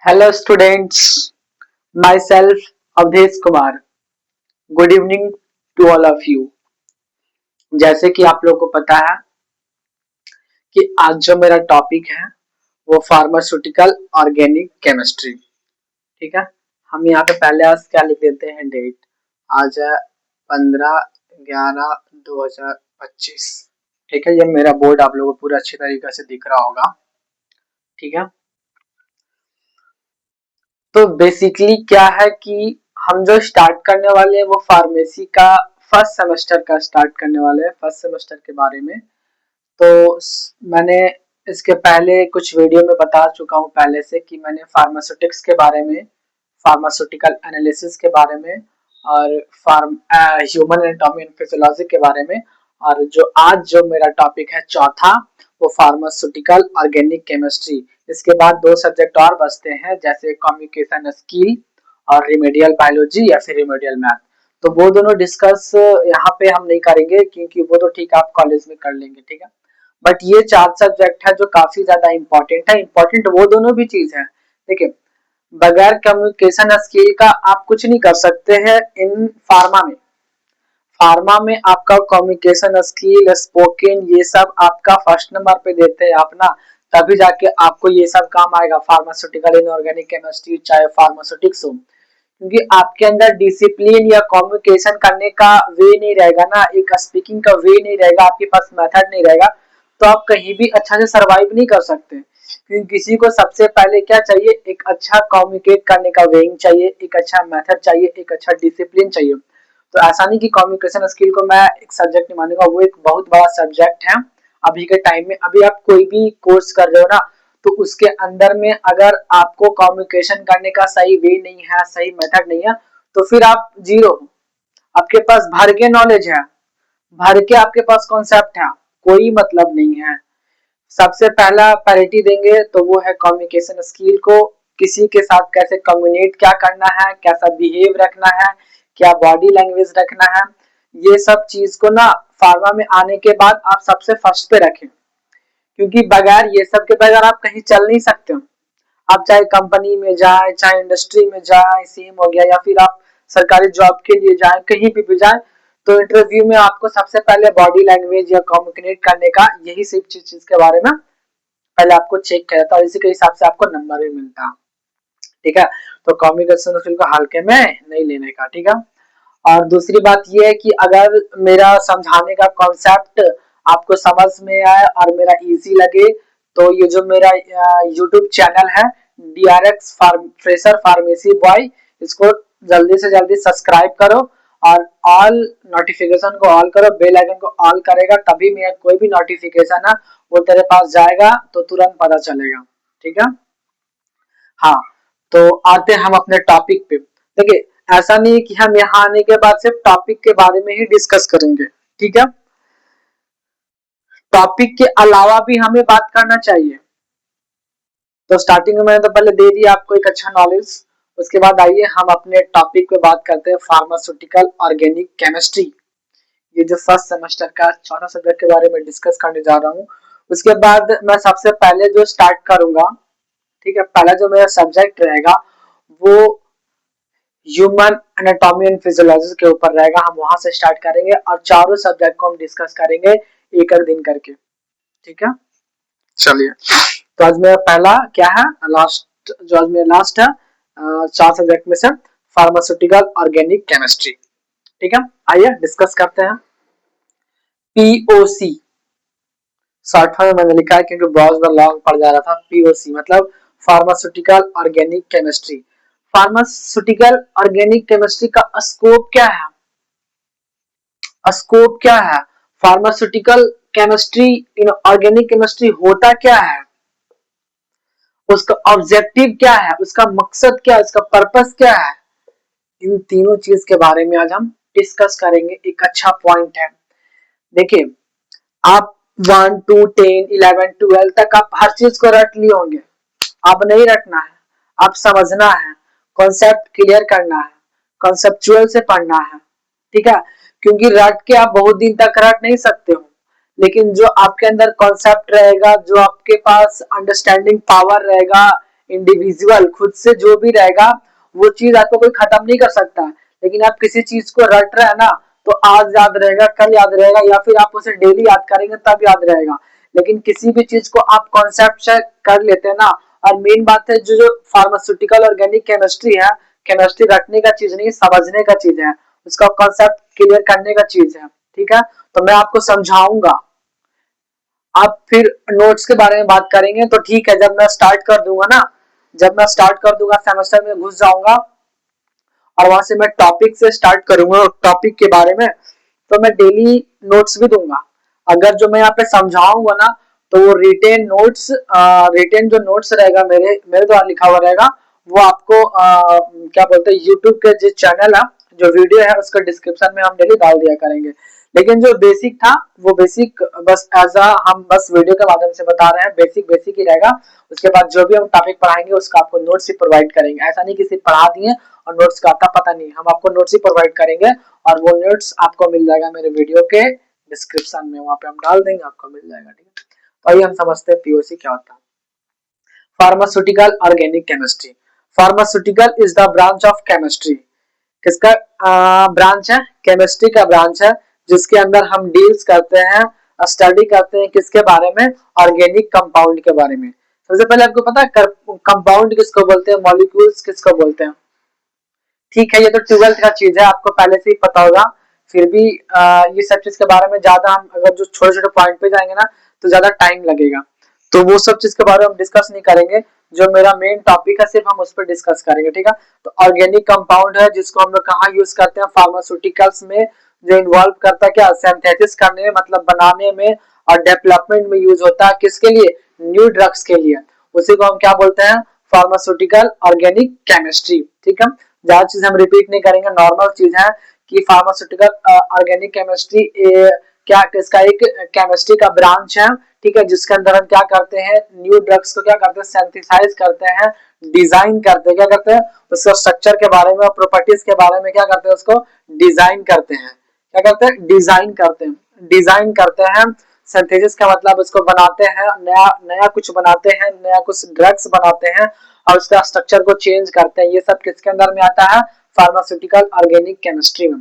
Hello students, myself Avdesh Kumar. Good evening to all of you. जैसे कि आप लोगों को पता है कि आज जो मेरा टॉपिक है वो फार्मास्यूटिकल ऑर्गेनिक केमिस्ट्री। ठीक है, हम यहाँ पे पहले आज क्या लिख देते हैं डेट। आज है 15/11/2025। ठीक है, ये मेरा बोर्ड आप लोगों को पूरा अच्छी तरीके से दिख रहा होगा। ठीक है, तो बेसिकली क्या है कि हम जो स्टार्ट करने वाले हैं वो फार्मेसी का फर्स्ट सेमेस्टर का स्टार्ट करने वाले हैं, फर्स्ट सेमेस्टर के बारे में। तो मैंने इसके पहले कुछ वीडियो में बता चुका हूँ पहले से कि मैंने फार्मास्यूटिक्स के बारे में, फार्मास्यूटिकल एनालिसिस के बारे में और ह्यूमन एनाटॉमी एंड फिजियोलॉजी के बारे में। और जो आज जो मेरा टॉपिक है चौथा, वो फार्मास्यूटिकल ऑर्गेनिक केमिस्ट्री। इसके बाद दो सब्जेक्ट और बचते हैं, जैसे कम्युनिकेशन स्किल और रिमेडियल बायोलॉजी या फिर रिमेडियल मैथ। तो वो दोनों डिस्कस यहाँ पे हम नहीं करेंगे क्योंकि वो तो ठीक है, आप कॉलेज में कर लेंगे। ठीक है, बट ये चार सब्जेक्ट है जो काफी ज्यादा इंपॉर्टेंट है। इंपॉर्टेंट वो दोनों भी चीज है। देखिए, बगैर कम्युनिकेशन स्किल का आप कुछ नहीं कर सकते हैं इन फार्मा में। फार्मा में आपका कम्युनिकेशन स्किल, स्पोकन, ये सब आपका फर्स्ट नंबर पे देते हैं आप ना, तभी जाके आपको ये सब काम आएगा। फार्मास्यूटिकल इनऑर्गेनिक केमिस्ट्री चाहे फार्मास्यूटिक्स हो, क्योंकि आपके अंदर डिसिप्लिन या कम्युनिकेशन करने का वे नहीं रहेगा ना, एक स्पीकिंग का वे नहीं रहेगा, आपके पास मेथड नहीं रहेगा, तो आप कहीं भी अच्छा से सरवाइव नहीं कर सकते। क्योंकि किसी को सबसे पहले क्या चाहिए, एक अच्छा कम्युनिकेट करने का वेइंग चाहिए, एक अच्छा मेथड चाहिए, एक अच्छा डिसिप्लिन चाहिए। तो ऐसा नहीं कि कम्युनिकेशन स्किल को मैं एक सब्जेक्ट नहीं मानूंगा, वो एक बहुत बड़ा सब्जेक्ट है अभी के टाइम में। अभी आप कोई भी कोर्स कर रहे हो ना, तो उसके अंदर में अगर आपको कम्युनिकेशन करने का सही वे नहीं है, सही मेथड नहीं है, तो फिर आप जीरो। आपके पास भर के नॉलेज है, भर के आपके पास कॉन्सेप्ट है, कोई मतलब नहीं है। सबसे पहला प्रायोरिटी देंगे तो वो है कम्युनिकेशन स्किल को। किसी के साथ कैसे कम्युनिकेट क्या करना है, कैसा बिहेव रखना है, क्या बॉडी लैंग्वेज रखना है, ये सब चीज को ना फार्मा में आने के बाद आप सबसे फर्स्ट पे रखें। क्योंकि बगैर ये सब के बगैर आप कहीं चल नहीं सकते हो। आप चाहे कंपनी में जाए, चाहे इंडस्ट्री में जाए, सेम हो गया, या फिर आप सरकारी जॉब के लिए जाए, कहीं भी जाए, तो इंटरव्यू में आपको सबसे पहले बॉडी लैंग्वेज या कम्युनिकेट करने का यही सिर्फ चीज के बारे में पहले आपको चेक किया जाता है और इसी के हिसाब से आपको नंबर भी मिलता है। ठीक है, तो कम्युनिकेशन स्किल को हल्के में नहीं लेने का। ठीक है, और दूसरी बात यह है कि अगर मेरा समझाने का कॉन्सेप्ट आपको समझ में आए और मेरा इजी लगे, तो ये जो मेरा यूट्यूब चैनल है DRX फ्रेशर फार्मेसी बॉय, इसको जल्दी से जल्दी सब्सक्राइब करो और ऑल नोटिफिकेशन को ऑल करो, बेल आइकन को ऑल करेगा, तभी मेरा कोई भी नोटिफिकेशन है वो तेरे पास जाएगा तो तुरंत पता चलेगा। ठीक है, हाँ, तो आते हैं हम अपने टॉपिक पे। देखिए, ऐसा नहीं है कि हम यहाँ आने के बाद सिर्फ टॉपिक के बारे में ही डिस्कस करेंगे। ठीक है, टॉपिक के अलावा भी हमें बात करना चाहिए। तो स्टार्टिंग में मैंने तो पहले दे दिया आपको एक अच्छा नॉलेज। उसके बाद आइए हम अपने टॉपिक पे बात करते हैं, फार्मास्यूटिकल ऑर्गेनिक केमिस्ट्री। ये जो फर्स्ट सेमेस्टर का चौथा सब्जेक्ट के बारे में डिस्कस करने जा रहा हूँ। उसके बाद मैं सबसे पहले जो स्टार्ट करूंगा, ठीक है, पहला जो मेरा सब्जेक्ट रहेगा वो ह्यूमन एनाटॉमी एंड फिजियोलॉजी के ऊपर रहेगा। हम वहां से स्टार्ट करेंगे और चारों सब्जेक्ट को हम डिस्कस करेंगे एक एक दिन करके। ठीक है, चलिए, तो आज मेरा पहला क्या है, लास्ट, जो आज मेरा लास्ट है चार सब्जेक्ट में से, फार्मास्यूटिकल ऑर्गेनिक केमिस्ट्री। ठीक है, आइए डिस्कस करते हैं। पीओसी शॉर्ट फॉर्म में मैंने लिखा है क्योंकि बहुत ज्यादा लॉन्ग पड़ जा रहा था। पीओसी मतलब pharmaceutical organic chemistry. Pharmaceutical organic chemistry का स्कोप क्या है, स्कोप क्या है, pharmaceutical chemistry in organic chemistry होता क्या है, उसका ऑब्जेक्टिव क्या है, उसका मकसद क्या है, उसका पर्पस क्या है, इन तीनों चीज के बारे में आज हम डिस्कस करेंगे। एक अच्छा पॉइंट है। देखिए, आप 1 to 10 11 12 तक आप हर चीज को रट लिए होंगे। अब नहीं रटना है, अब समझना है, कॉन्सेप्ट क्लियर करना है, कॉन्सेप्चुअल से पढ़ना है। ठीक है, क्योंकि रट के आप बहुत दिन तक रट नहीं सकते हो, लेकिन जो आपके अंदर कॉन्सेप्ट रहेगा, जो आपके पास अंडरस्टैंडिंग पावर रहेगा, इंडिविजुअल खुद से जो भी रहेगा वो चीज आपको कोई खत्म नहीं कर सकता। लेकिन आप किसी चीज को रट रहे हैं ना, तो आज याद रहेगा, कल याद रहेगा, या फिर आप उसे डेली याद करेंगे तब याद रहेगा। लेकिन किसी भी चीज को आप कॉन्सेप्ट से कर लेते हैं ना। और मेन बात है, जो जो फार्मास्यूटिकल ऑर्गेनिक केमिस्ट्री है, केमिस्ट्री रटने का चीज नहीं, समझने का चीज है, उसका कॉन्सेप्ट क्लियर करने का चीज है। ठीक है, तो मैं आपको समझाऊंगा। आप फिर नोट्स के बारे में बात करेंगे तो ठीक है, जब मैं स्टार्ट कर दूंगा ना, जब मैं स्टार्ट कर दूंगा सेमेस्टर में घुस जाऊंगा और वहां से मैं टॉपिक से स्टार्ट करूंगा, टॉपिक के बारे में तो मैं डेली नोट्स भी दूंगा। अगर जो मैं यहाँ पे समझाऊंगा ना, तो वो रिटेन नोट्स, रिटेन जो नोट्स रहेगा मेरे मेरे द्वारा लिखा हुआ रहेगा, वो आपको क्या बोलते हैं, यूट्यूब के जो चैनल है, जो वीडियो है उसका डिस्क्रिप्शन में हम डेली डाल दिया करेंगे। लेकिन जो बेसिक था वो बेसिक बस एज अ हम बस वीडियो के माध्यम से बता रहे हैं, बेसिक बेसिक ही रहेगा। उसके बाद जो भी हम टॉपिक पढ़ाएंगे उसका आपको नोट्स ही प्रोवाइड करेंगे। ऐसा नहीं कि सिर्फ पढ़ा दिए और नोट्स का आता पता नहीं, हम आपको नोट्स ही प्रोवाइड करेंगे। और वो नोट्स आपको मिल जाएगा मेरे वीडियो के डिस्क्रिप्शन में, वहां पे हम डाल देंगे, आपको मिल जाएगा। ठीक है, तो आइए हम समझते हैं पीओसी क्या होता है। Pharmaceutical organic chemistry. Pharmaceutical is the branch of chemistry. किसका ब्रांच है? केमिस्ट्री का ब्रांच है, जिसके अंदर हम डील्स करते हैं, स्टडी करते हैं किसके बारे में? ऑर्गेनिक कंपाउंड के बारे में। सबसे पहले आपको पता है कंपाउंड किसको बोलते हैं, मॉलिक्यूल्स किसको बोलते हैं? ठीक है, ये तो ट्वेल्थ का चीज है, आपको पहले से ही पता होगा। फिर भी ये सब चीज के बारे में ज्यादा हम अगर जो छोटे छोटे पॉइंट पे जाएंगे ना, तो ज्यादा टाइम लगेगा, तो वो सब चीज के बारे में हम डिस्कस नहीं करेंगे। जो मेरा मेन टॉपिक है सिर्फ हम उस पर डिस्कस करेंगे। ठीक है, तो ऑर्गेनिक कंपाउंड है जिसको हम लोग कहाँ यूज करते हैं? फार्मास्यूटिकल्स में। जो इन्वॉल्व करता है क्या? सिंथेसिस करने में, मतलब बनाने में और डेवलपमेंट में यूज होता है। किसके लिए? न्यू ड्रग्स के लिए। उसी को हम क्या बोलते हैं? Pharmaceutical organic chemistry. ठीक है, ज्यादा चीज हम रिपीट नहीं करेंगे, नॉर्मल चीज है कि फार्मास्यूटिकल ऑर्गेनिक केमिस्ट्री क्या, इसका एक केमिस्ट्री का ब्रांच है। ठीक है, जिसके अंदर हम क्या करते हैं? न्यू ड्रग्स को क्या करते हैं? सिंथेसाइज करते हैं, डिजाइन करते हैं। क्या करते हैं? उसका स्ट्रक्चर के बारे में और प्रॉपर्टीज के बारे में क्या करते हैं? उसको डिजाइन करते हैं। क्या करते हैं? डिजाइन करते हैं, डिजाइन करते हैं। सिंथेसिस का मतलब उसको बनाते हैं, नया नया कुछ बनाते हैं, नया कुछ ड्रग्स बनाते हैं और उसका स्ट्रक्चर को चेंज करते हैं। ये सब किसके अंदर में आता है? फार्मास्यूटिकल ऑर्गेनिक केमिस्ट्री में।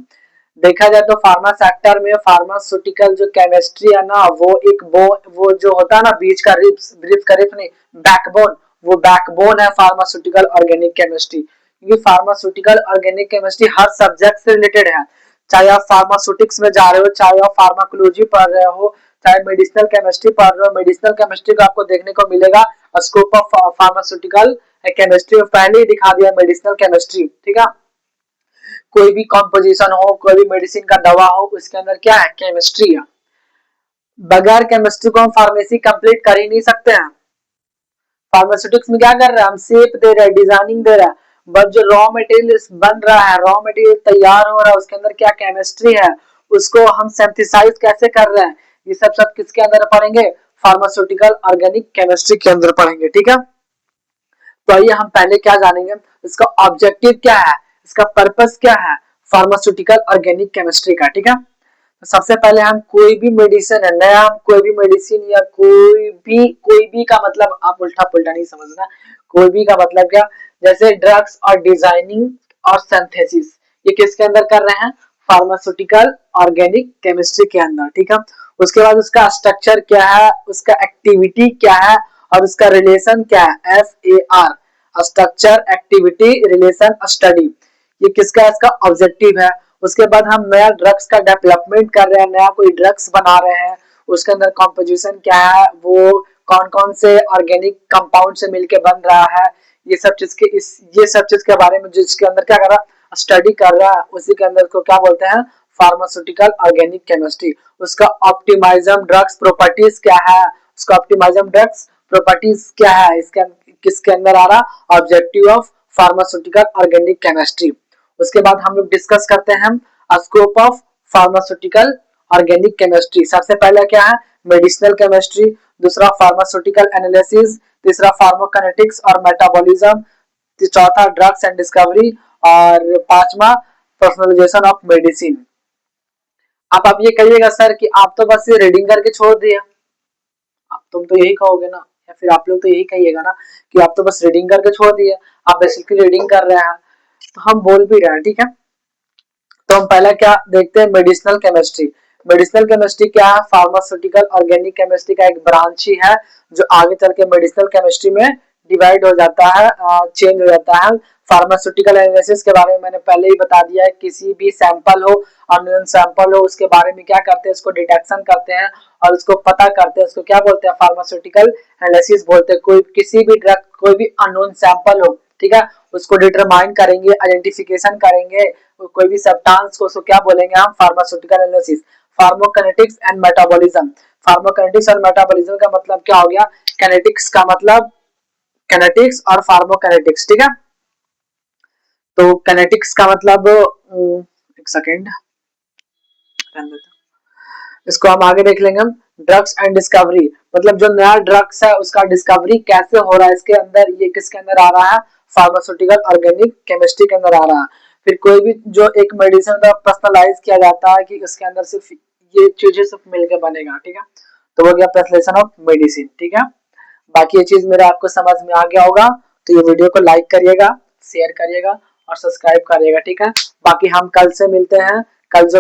देखा जाए तो फार्मा सेक्टर में फार्मास्यूटिकल जो केमिस्ट्री है ना, वो एक वो जो होता है ना बीच का रिप्स, ब्रीफ का रिप नहीं, बैकबोन, वो बैकबोन है फार्मास्यूटिकल ऑर्गेनिक केमिस्ट्री। क्योंकि फार्मास्यूटिकल ऑर्गेनिक केमिस्ट्री हर सब्जेक्ट से रिलेटेड है। चाहे आप फार्मास्यूटिक्स में जा रहे हो, चाहे आप फार्माकोलॉजी पढ़ रहे हो, चाहे मेडिसिनल केमिस्ट्री पढ़ रहे हो, मेडिसिनल केमिस्ट्री को आपको देखने को मिलेगा स्कोप ऑफ फार्मास्यूटिकल केमिस्ट्री में पहले ही दिखा दिया मेडिसिनल केमिस्ट्री। ठीक है, कोई भी कॉम्पोजिशन हो, कोई भी मेडिसिन का दवा हो, उसके अंदर क्या है? केमिस्ट्री है। बगैर केमिस्ट्री को हम फार्मेसी कंप्लीट कर ही नहीं सकते हैं। फार्मास्यूटिक्स में क्या कर रहा है? हम शेप दे रहे हैं, डिजाइनिंग दे रहा है, बट जो रॉ मटेरियल बन रहा है, रॉ मटेरियल तैयार हो रहा है, उसके अंदर क्या केमिस्ट्री है, उसको हम सिंथेसाइज कैसे कर रहे हैं, ये सब सब किसके अंदर पढ़ेंगे? फार्मास्यूटिकल ऑर्गेनिक केमिस्ट्री के अंदर पढ़ेंगे। ठीक है, तो आइए हम पहले क्या जानेंगे, इसका ऑब्जेक्टिव क्या है, इसका पर्पस क्या है फार्मास्यूटिकल ऑर्गेनिक केमिस्ट्री का। ठीक है, तो सबसे पहले हम कोई भी मेडिसिन है, नया कोई भी मेडिसिन या कोई भी का मतलब आप उल्टा पुल्टा नहीं समझना। कोई भी का मतलब क्या? जैसे ड्रग्स और डिजाइनिंग और सिंथेसिस, ये किसके अंदर कर रहे हैं? फार्मास्यूटिकल ऑर्गेनिक केमिस्ट्री के अंदर। ठीक है, उसके बाद उसका स्ट्रक्चर क्या है, उसका एक्टिविटी क्या है और उसका रिलेशन क्या है? FAR, structure activity relation study, ये किसका? इसका ऑब्जेक्टिव है। उसके बाद हम नया ड्रग्स का डेवलपमेंट कर रहे हैं, नया कोई ड्रग्स बना रहे हैं, उसके अंदर कॉम्पोजिशन क्या है, वो कौन कौन से ऑर्गेनिक कंपाउंड से मिलके बन रहा है, ये सब चीज के ये सब चीज के बारे में जिसके अंदर क्या कर रहा है? स्टडी कर रहा है, उसी के अंदर को क्या बोलते हैं? Pharmaceutical organic chemistry. उसका ऑप्टिमाइज्म ड्रग्स प्रॉपर्टीज क्या है, उसका ऑप्टिमाइज्म ड्रग्स प्रॉपर्टीज क्या है, इसके किसके अंदर आ रहा? Objective of pharmaceutical organic chemistry. उसके बाद हम लोग डिस्कस करते हैं scope of pharmaceutical organic chemistry. सबसे पहले क्या है? मेडिसिनल केमिस्ट्री, दूसरा फार्मास्यूटिकल एनालिसिस, तीसरा फार्माकोकिनेटिक्स और मेटाबॉलिज्म, चौथा ड्रग्स एंड डिस्कवरी और पांचवा पर्सनलाइजेशन ऑफ मेडिसिन। आप ये कहिएगा सर कि आप तो बस ये रीडिंग करके छोड़ दिए, तुम तो यही कहोगे ना, या फिर आप लोग तो यही कहिएगा ना कि आप तो बस रीडिंग करके छोड़ दिए, आप बेसिकली रीडिंग कर रहे हैं। तो हम बोल भी रहे हैं, ठीक है। तो हम पहला क्या देखते हैं, मेडिसिनल केमिस्ट्री। मेडिसिनल केमिस्ट्री क्या है, फार्मास्यूटिकल ऑर्गेनिक केमिस्ट्री का एक ब्रांच ही है जो आगे चल के मेडिसिनल केमिस्ट्री में डिवाइड हो जाता है, चेंज हो जाता है। फार्मास्यूटिकल एनालिसिस के बारे में मैंने पहले ही बता दिया है, किसी भी सैंपल हो, अननोन सैंपल हो, उसके बारे में क्या करते हैं, उसको डिटेक्शन करते हैं और उसको पता करते हैं, उसको क्या बोलते हैं, फार्मास्यूटिकल एनालिसिस बोलते हैं। कोई किसी भी ड्रग, कोई भी अननोन सैंपल हो, ठीक है, उसको डिटरमाइन करेंगे, आइडेंटिफिकेशन करेंगे, कोई भी सब्सटेंस को, उसको क्या बोलेंगे हम, फार्मास्यूटिकल एनालिसिस। फार्माकोकिनेटिक्स एंड मेटाबॉलिज्म, फार्माकोकिनेटिक्स और मेटाबॉलिज्म का मतलब क्या हो गया, किनेटिक्स का मतलब किनेटिक्स और फार्माकोकिनेटिक्स, ठीक है। तो किनेटिक्स का मतलब एक सेकेंड, इसको हम आगे देख लेंगे। हम ड्रग्स एंड डिस्कवरी, मतलब जो नया ड्रग्स है उसका डिस्कवरी कैसे हो रहा है इसके अंदर, ये किसके अंदर आ रहा है, फार्मास्यूटिकल ऑर्गेनिक केमिस्ट्री के अंदर आ रहा है। फिर कोई भी जो एक मेडिसिन का पर्सनलाइज किया जाता है कि उसके अंदर सिर्फ ये चीजें सिर्फ मिलकर बनेगा, ठीक है, तो वो गया ट्रांसलेशन ऑफ मेडिसिन, ठीक है। बाकी ये चीज मेरा आपको समझ में आ गया होगा, तो ये वीडियो को लाइक करिएगा, शेयर करिएगा और सब्सक्राइब करिएगा, ठीक है। बाकी हम कल से मिलते हैं, कल जो